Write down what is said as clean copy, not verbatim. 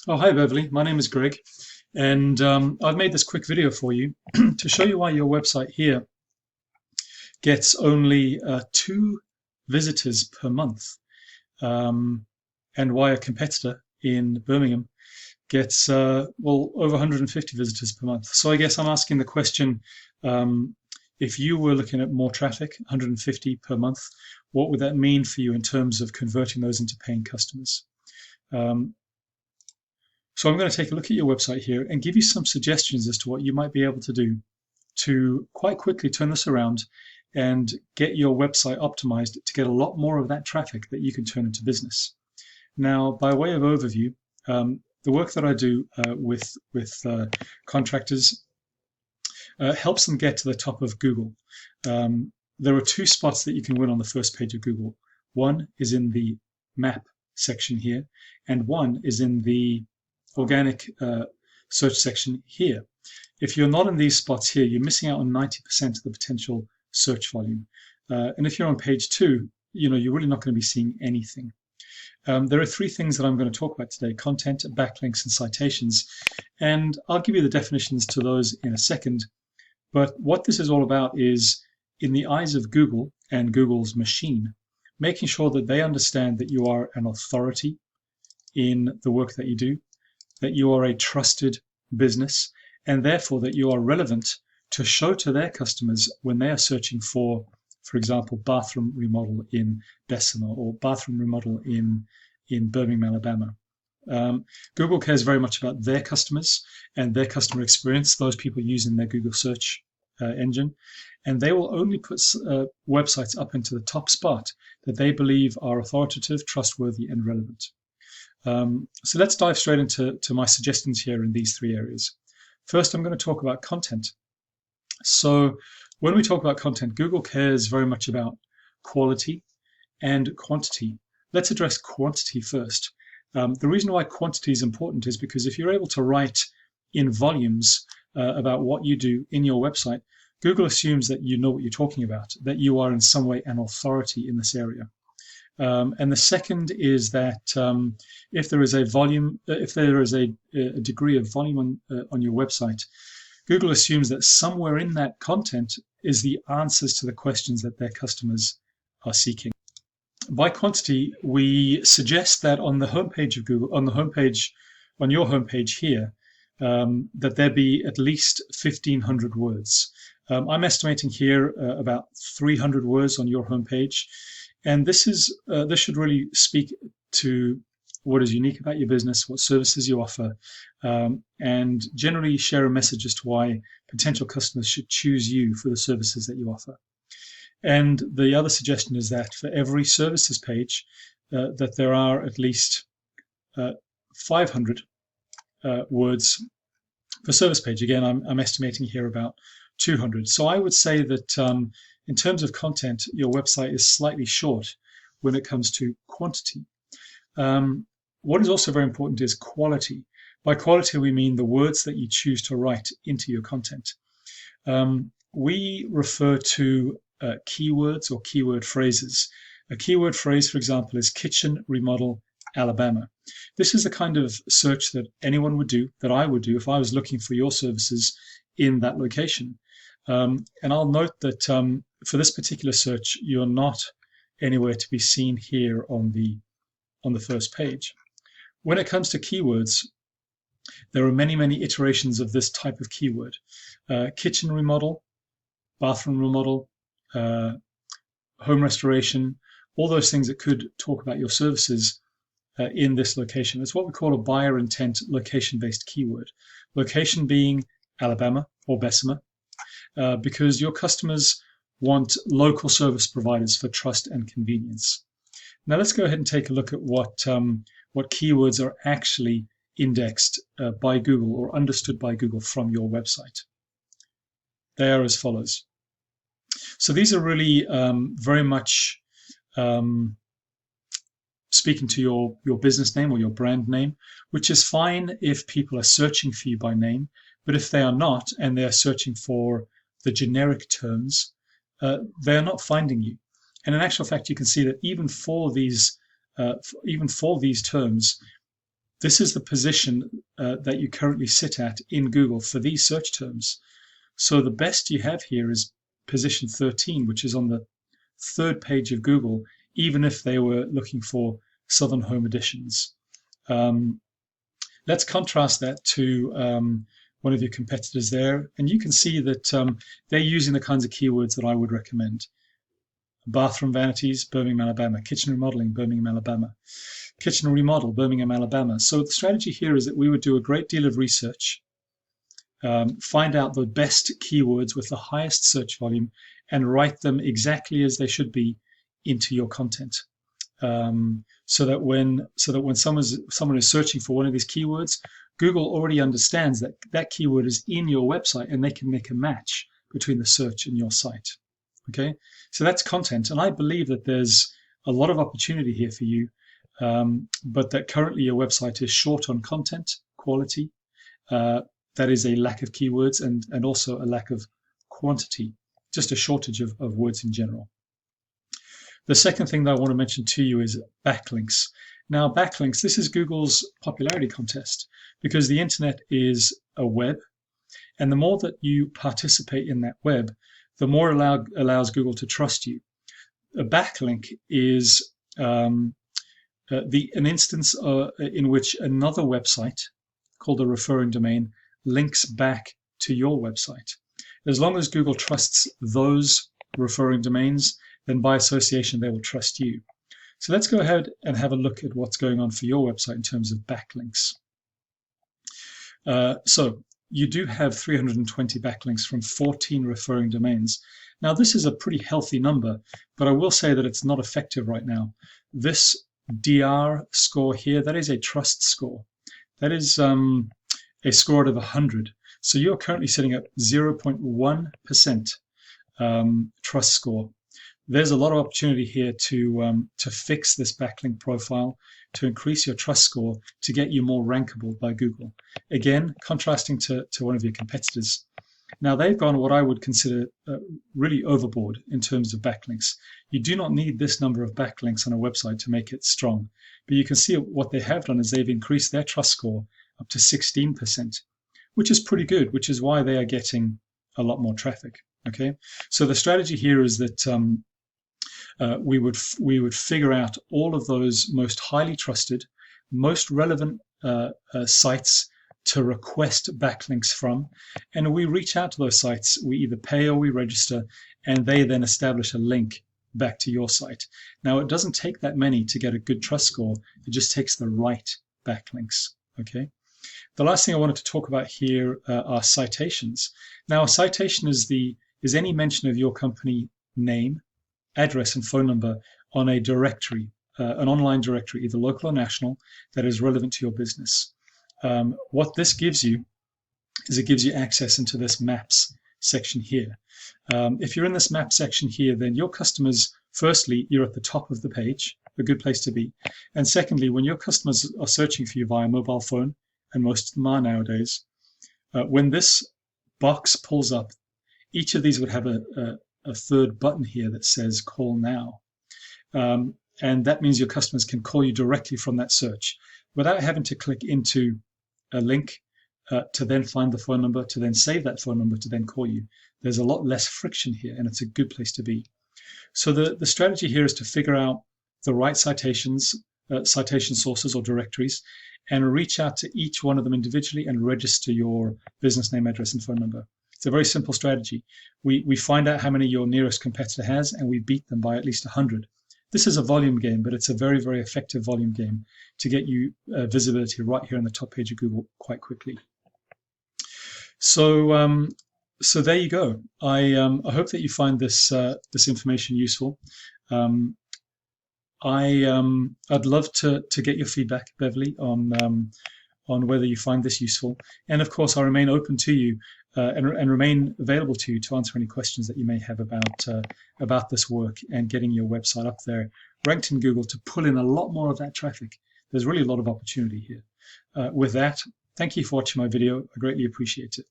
Oh, hi, Beverly. My name is Greg, and I've made this quick video for you to show you why your website here gets only two visitors per month, um, and why a competitor in Birmingham gets, over 150 visitors per month. So I guess I'm asking the question, um, if you were looking at more traffic, 150 per month, what would that mean for you in terms of converting those into paying customers? Um, So I'm going to take a look at your website here and give you some suggestions as to what you might be able to do to quite quickly turn this around and get your website optimized to get a lot more of that traffic that you can turn into business. Now, by way of overview, the work that I do with contractors helps them get to the top of Google. There are two spots that you can win on the first page of Google. One is in the map section here, and one is in the organic search section here. If you're not in these spots here, you're missing out on 90% of the potential search volume. And if you're on page two, you're really not going to be seeing anything. There are three things that I'm going to talk about today: content, backlinks, and citations. And I'll give you the definitions to those in a second. But what this is all about is, in the eyes of Google and Google's machine, making sure that they understand that you are an authority in the work that you do, that you are a trusted business, and therefore that you are relevant to show to their customers when they are searching for example, bathroom remodel in Bessemer or bathroom remodel in Birmingham, Alabama. Google cares very much about their customers and their customer experience, those people using their Google search engine, and they will only put websites up into the top spot that they believe are authoritative, trustworthy, and relevant. So let's dive straight into my suggestions here in these three areas. First, I'm going to talk about content. So when we talk about content, Google cares very much about quality and quantity. Let's address quantity first. The reason why quantity is important is because if you're able to write in volumes about what you do in your website, Google assumes that you know what you're talking about, that you are in some way an authority in this area. And the second is that if there is a degree of volume on your website, Google assumes that somewhere in that content is the answers to the questions that their customers are seeking. By quantity, we suggest that on the homepage of Google, on your homepage here, that there be at least 1,500 words. I'm estimating here about 300 words on your homepage. And this should really speak to what is unique about your business, what services you offer, and generally share a message as to why potential customers should choose you for the services that you offer. And the other suggestion is that for every services page, that there are at least 500 words per service page. Again, I'm estimating here about 200. So I would say that in terms of content, your website is slightly short when it comes to quantity. What is also very important is quality. By quality, we mean the words that you choose to write into your content. We refer to keywords or keyword phrases. A keyword phrase, for example, is kitchen remodel Alabama. This is the kind of search that anyone would do, that I would do if I was looking for your services in that location. And I'll note that for this particular search, you're not anywhere to be seen here on the first page. When it comes to keywords, there are many iterations of this type of keyword. Kitchen remodel, bathroom remodel, home restoration, all those things that could talk about your services in this location. It's what we call a buyer intent location-based keyword. Location being Alabama or Bessemer, because your customers want local service providers for trust and convenience. Now let's go ahead and take a look at what keywords are actually indexed by Google or understood by Google from your website. They are as follows. So these are really very much speaking to your business name or your brand name, which is fine if people are searching for you by name, but if they are not and they are searching for the generic terms, they are not finding you. And in actual fact, you can see that even for these terms, this is the position that you currently sit at in Google for these search terms. So the best you have here is position 13, which is on the third page of Google, even if they were looking for Southern Home Editions. Let's contrast that to one of your competitors there, and you can see that they're using the kinds of keywords that I would recommend. Bathroom vanities, Birmingham, Alabama. Kitchen remodeling, Birmingham, Alabama. Kitchen remodel, Birmingham, Alabama. So the strategy here is that we would do a great deal of research, find out the best keywords with the highest search volume, and write them exactly as they should be into your content. So that when someone is searching for one of these keywords, Google already understands that that keyword is in your website, and they can make a match between the search and your site. Okay, so that's content, and I believe that there's a lot of opportunity here for you, but that currently your website is short on content quality. That is a lack of keywords and also a lack of quantity, just a shortage of words in general. The second thing that I want to mention to you is backlinks. Now, backlinks, this is Google's popularity contest, because the internet is a web, and the more that you participate in that web, the more allows Google to trust you. A backlink is an instance in which another website called a referring domain links back to your website. As long as Google trusts those referring domains, then by association they will trust you. So let's go ahead and have a look at what's going on for your website in terms of backlinks. So you do have 320 backlinks from 14 referring domains. Now, this is a pretty healthy number, but I will say that it's not effective right now. This DR score here, that is a trust score. That is a score out of 100. So you're currently sitting at 0.1% trust score. There's a lot of opportunity here to fix this backlink profile, to increase your trust score, to get you more rankable by Google. Again, contrasting to one of your competitors. Now, they've gone what I would consider really overboard in terms of backlinks. You do not need this number of backlinks on a website to make it strong. But you can see what they have done is they've increased their trust score up to 16%, which is pretty good, which is why they are getting a lot more traffic. Okay, so the strategy here is that we would figure out all of those most highly trusted, most relevant sites to request backlinks from, and we reach out to those sites. We either pay or we register, and they then establish a link back to your site. Now, it doesn't take that many to get a good trust score. It just takes the right backlinks. Okay. The last thing I wanted to talk about here are citations. Now, a citation is any mention of your company name, address, and phone number on a directory, an online directory, either local or national, that is relevant to your business. What this gives you is it gives you access into this maps section here. If you're in this map section here, then your customers, firstly, you're at the top of the page, a good place to be. And secondly, when your customers are searching for you via mobile phone, and most of them are nowadays, when this box pulls up, each of these would have a third button here that says call now. And that means your customers can call you directly from that search without having to click into a link to then find the phone number, to then save that phone number, to then call you. There's a lot less friction here, and it's a good place to be. So the strategy here is to figure out the right citation sources or directories, and reach out to each one of them individually and register your business name, address, and phone number. It's a very simple strategy. We find out how many your nearest competitor has, and we beat them by at least 100. This is a volume game, but it's a very, very effective volume game to get you visibility right here on the top page of Google quite quickly. So so there you go. I hope that you find this information useful. I'd love to get your feedback, Beverly, on whether you find this useful. And of course, I remain open to you and remain available to you to answer any questions that you may have about this work and getting your website up there, ranked in Google, to pull in a lot more of that traffic. There's really a lot of opportunity here. With that, thank you for watching my video. I greatly appreciate it.